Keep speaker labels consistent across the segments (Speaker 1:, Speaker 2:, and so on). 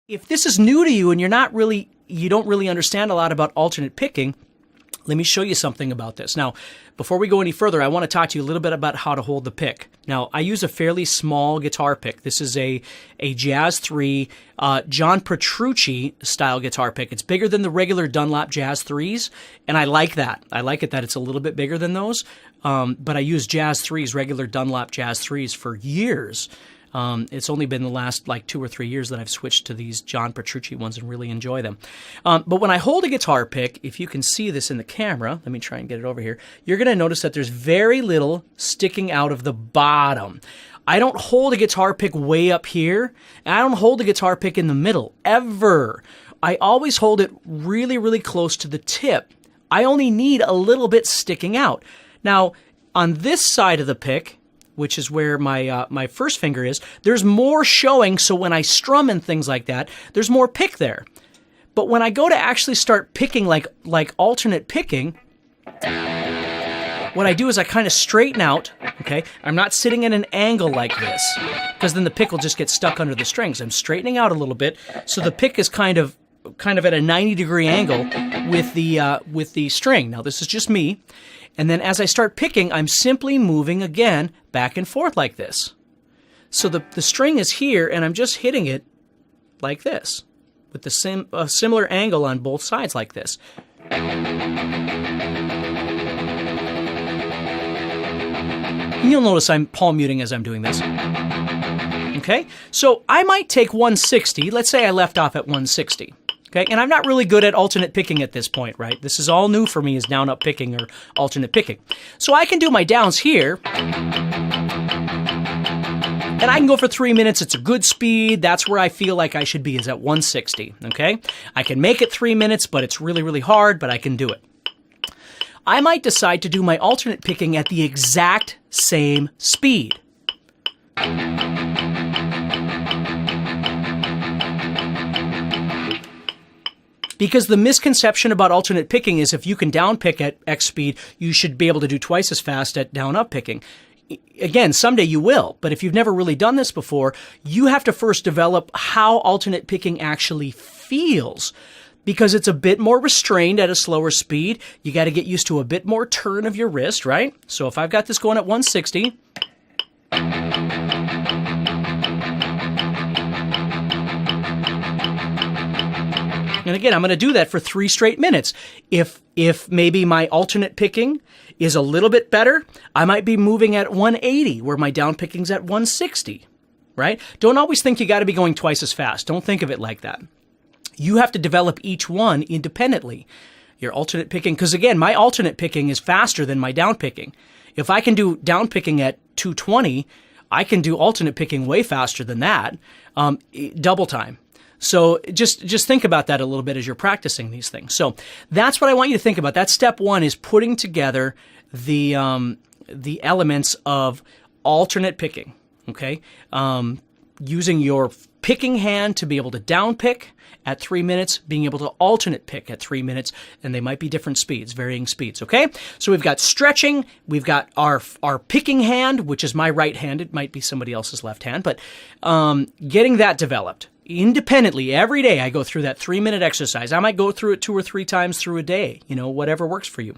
Speaker 1: If this is new to you and you don't really understand a lot about alternate picking, let me show you something about this. Now, before we go any further, I want to talk to you a little bit about how to hold the pick. Now, I use a fairly small guitar pick. This is a Jazz 3 John Petrucci style guitar pick. It's bigger than the regular Dunlop Jazz 3s, and I like that. I like it that it's a little bit bigger than those, but I use Jazz 3s, regular Dunlop Jazz 3s for years. It's only been the last 2 or 3 years that I've switched to these John Petrucci ones and really enjoy them. But when I hold a guitar pick, if you can see this in the camera, let me try and get it over here, you're going to notice that there's very little sticking out of the bottom. I don't hold a guitar pick way up here, and I don't hold a guitar pick in the middle, ever. I always hold it really, really close to the tip. I only need a little bit sticking out. Now, on this side of the pick, which is where my first finger is, there's more showing, so when I strum and things like that, there's more pick there. But when I go to actually start picking like alternate picking, what I do is I kind of straighten out, okay? I'm not sitting at an angle like this, because then the pick will just get stuck under the strings. I'm straightening out a little bit, so the pick is kind of at a 90-degree angle with the string. Now, this is just me. And then as I start picking, I'm simply moving again back and forth like this. So the string is here, and I'm just hitting it like this, with a similar angle on both sides like this. And you'll notice I'm palm muting as I'm doing this. Okay? So I might take 160. Let's say I left off at 160. Okay, and I'm not really good at alternate picking at this point, right? This is all new for me, is down-up picking or alternate picking. So I can do my downs here, and I can go for 3 minutes. It's a good speed. That's where I feel like I should be, is at 160, okay? I can make it 3 minutes, but it's really, really hard, but I can do it. I might decide to do my alternate picking at the exact same speed. Because the misconception about alternate picking is if you can down pick at X speed, you should be able to do twice as fast at down up picking. Again, someday you will, but if you've never really done this before, you have to first develop how alternate picking actually feels. Because it's a bit more restrained at a slower speed, you got to get used to a bit more turn of your wrist, right? So if I've got this going at 160, and again, I'm going to do that for 3 straight minutes. If maybe my alternate picking is a little bit better, I might be moving at 180, where my down picking's at 160, right? Don't always think you got to be going twice as fast. Don't think of it like that. You have to develop each one independently. Your alternate picking, because again, my alternate picking is faster than my down picking. If I can do down picking at 220, I can do alternate picking way faster than that, double time. So just think about that a little bit as you're practicing these things. So that's what I want you to think about. That's step one, is putting together the elements of alternate picking, okay? Using your picking hand to be able to down pick at 3 minutes, being able to alternate pick at 3 minutes, and they might be different speeds, varying speeds, okay? So we've got stretching, we've got our picking hand, which is my right hand, it might be somebody else's left hand, but getting that developed. Independently, every day I go through that 3-minute exercise. I might go through it 2 or 3 times through a day, whatever works for you.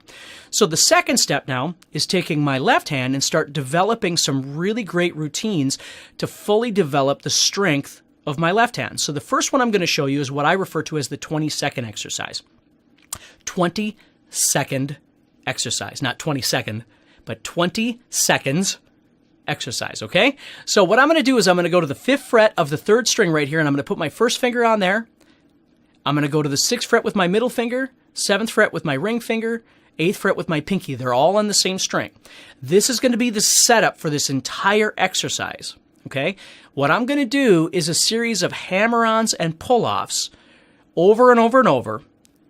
Speaker 1: So the second step now is taking my left hand and start developing some really great routines to fully develop the strength of my left hand. So the first one I'm going to show you is what I refer to as the 20-second exercise. 20-second exercise, not 20-second, but 20 seconds exercise, okay? So what I'm going to do is I'm going to go to the 5th fret of the 3rd string right here, and I'm going to put my first finger on there. I'm going to go to the 6th fret with my middle finger, 7th fret with my ring finger, 8th fret with my pinky. They're all on the same string. This is going to be the setup for this entire exercise, okay? What I'm going to do is a series of hammer-ons and pull-offs over and over and over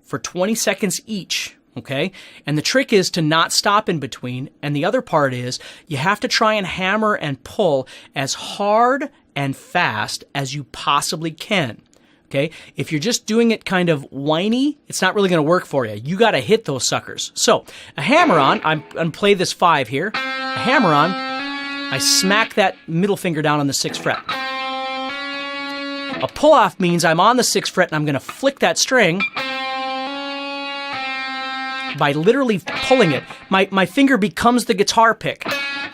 Speaker 1: for 20 seconds each. Okay? And the trick is to not stop in between. And the other part is you have to try and hammer and pull as hard and fast as you possibly can. Okay? If you're just doing it kind of whiny, it's not really going to work for you. You got to hit those suckers. So a hammer-on, I'm going to play this 5 here. A hammer-on, I smack that middle finger down on the 6th fret. A pull-off means I'm on the 6th fret and I'm going to flick that string by literally pulling it. My finger becomes the guitar pick,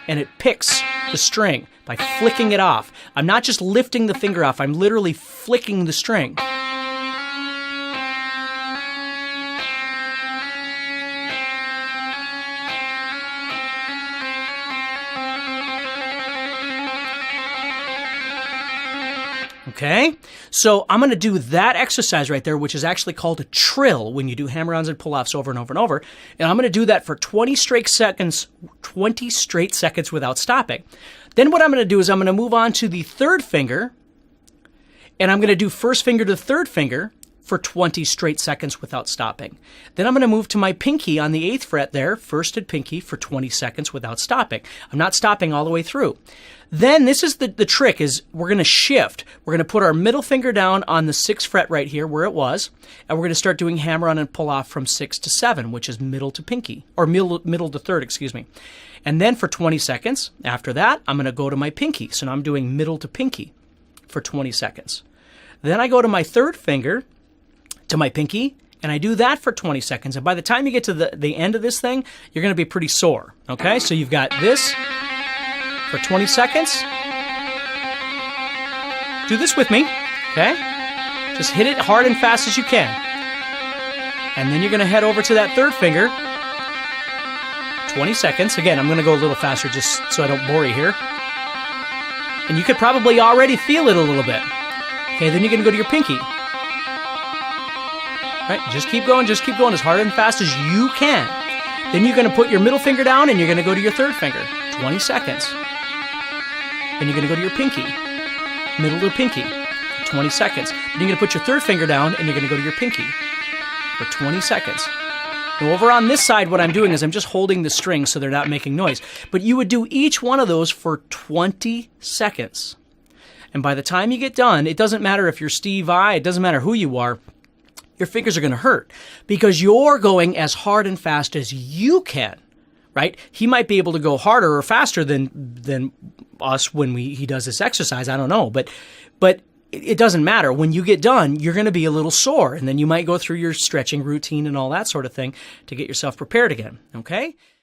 Speaker 1: and it picks the string by flicking it off. I'm not just lifting the finger off, I'm literally flicking the string. Okay, so I'm going to do that exercise right there, which is actually called a trill when you do hammer-ons and pull-offs over and over and over. And I'm going to do that for 20 straight seconds without stopping. Then what I'm going to do is I'm going to move on to the 3rd finger, and I'm going to do 1st finger to 3rd finger for 20 straight seconds without stopping. Then I'm going to move to my pinky on the 8th fret there, 1st and pinky, for 20 seconds without stopping. I'm not stopping all the way through. Then this is the trick, is we're going to shift. We're going to put our middle finger down on the 6th fret right here where it was, and we're going to start doing hammer-on and pull-off from 6 to 7, which is middle to pinky, or middle to 3rd, excuse me. And then for 20 seconds, after that, I'm going to go to my pinky. So now I'm doing middle to pinky for 20 seconds. Then I go to my 3rd finger, to my pinky, and I do that for 20 seconds. And by the time you get to the end of this thing, you're going to be pretty sore. Okay, so you've got this for 20 seconds. Do this with me, okay? Just hit it hard and fast as you can. And then you're going to head over to that 3rd finger. 20 seconds. Again, I'm going to go a little faster just so I don't bore you here. And you could probably already feel it a little bit. Okay, then you're going to go to your pinky. Right, just keep going as hard and fast as you can. Then you're going to put your middle finger down and you're going to go to your 3rd finger. 20 seconds. Then you're going to go to your pinky. Middle to pinky. For 20 seconds. Then you're going to put your 3rd finger down and you're going to go to your pinky. For 20 seconds. Now over on this side, what I'm doing is I'm just holding the strings so they're not making noise. But you would do each one of those for 20 seconds. And by the time you get done, it doesn't matter if you're Steve Vai, it doesn't matter who you are, your fingers are going to hurt because you're going as hard and fast as you can, right? He might be able to go harder or faster than us when he does this exercise. I don't know, but it doesn't matter. When you get done, you're going to be a little sore, and then you might go through your stretching routine and all that sort of thing to get yourself prepared again, okay?